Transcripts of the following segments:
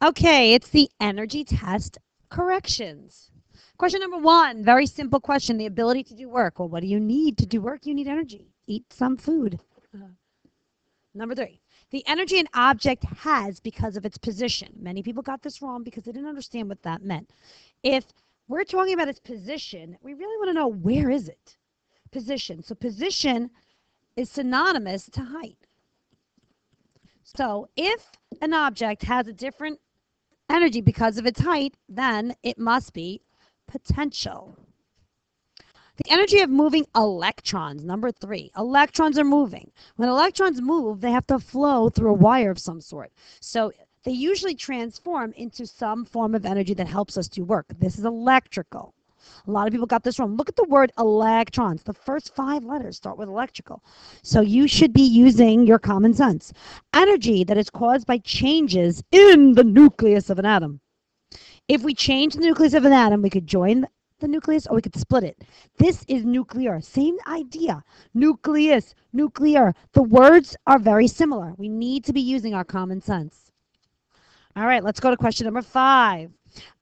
Okay, it's the energy test corrections. Question number one, very simple question. The ability to do work. Well, what do you need to do work? You need energy. Eat some food. Number three, the energy an object has because of its position. Many people got this wrong because they didn't understand what that meant. If we're talking about its position, we really want to know where is it? Position. So position is synonymous to height. So if an object has a different energy because of its height, then it must be potential. The energy of moving electrons, number three. Electrons are moving. When electrons move, they have to flow through a wire of some sort. So they usually transform into some form of energy that helps us do work. This is electrical. A lot of people got this wrong. Look at the word electrons. The first 5 letters start with electrical. So you should be using your common sense. Energy that is caused by changes in the nucleus of an atom. If we change the nucleus of an atom, we could join the nucleus or we could split it. This is nuclear. Same idea. Nucleus, nuclear. The words are very similar. We need to be using our common sense. All right, let's go to question number 5.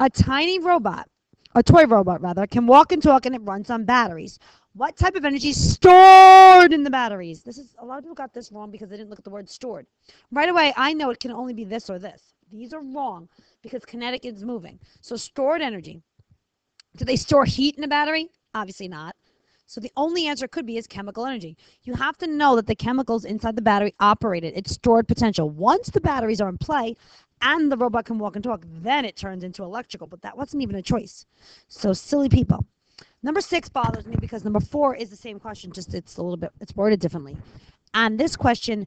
A tiny robot, a toy robot rather, can walk and talk and it runs on batteries. What type of energy is stored in the batteries? This is a lot of people got this wrong because they didn't look at the word stored. Right away, I know it can only be this or this. These are wrong because kinetic is moving. So stored energy. Do they store heat in a battery? Obviously not. So the only answer could be is chemical energy. You have to know that the chemicals inside the battery operate it. It's stored potential. Once the batteries are in play and the robot can walk and talk, then it turns into electrical. But that wasn't even a choice. So silly people. Number 6 bothers me because number 4 is the same question, just it's worded differently. And this question,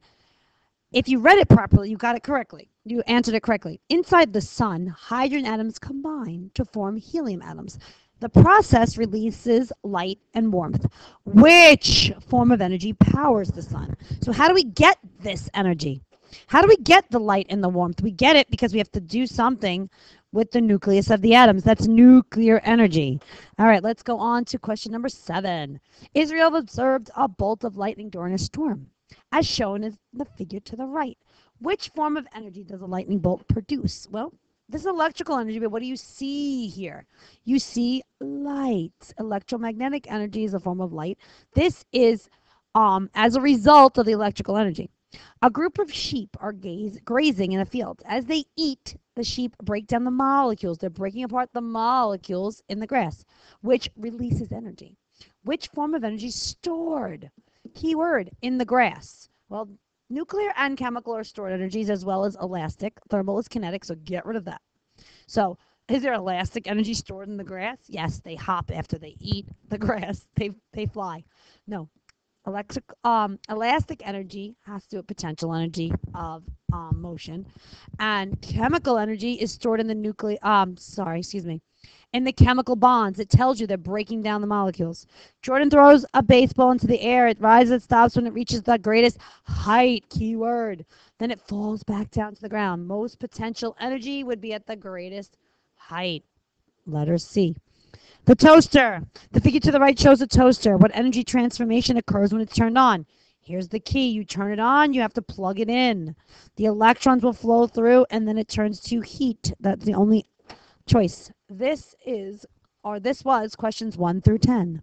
if you read it properly, you got it correctly. You answered it correctly. Inside the sun, hydrogen atoms combine to form helium atoms. The process releases light and warmth. Which form of energy powers the sun? So how do we get this energy? How do we get the light and the warmth? We get it because we have to do something with the nucleus of the atoms. That's nuclear energy. All right, let's go on to question number 7. Israel observed a bolt of lightning during a storm, as shown in the figure to the right. Which form of energy does a lightning bolt produce? Well, this is electrical energy, but what do you see here? You see light. Electromagnetic energy is a form of light. This is as a result of the electrical energy. A group of sheep are grazing in a field. As they eat, the sheep break down the molecules. They're breaking apart the molecules in the grass, which releases energy. Which form of energy is stored? Keyword, in the grass. Well, nuclear and chemical are stored energies as well as elastic. Thermal is kinetic, so get rid of that. So is there elastic energy stored in the grass? Yes, they hop after they eat the grass. They fly. No. Elastic energy has to do with potential energy of motion. And chemical energy is stored in the in the chemical bonds. It tells you they're breaking down the molecules. Jordan throws a baseball into the air. It rises, it stops when it reaches the greatest height, keyword. Then it falls back down to the ground. Most potential energy would be at the greatest height. Letter C. The toaster. The figure to the right shows a toaster. What energy transformation occurs when it's turned on? Here's the key. You turn it on, you have to plug it in. The electrons will flow through and then it turns to heat. That's the only choice. This was questions 1 through 10.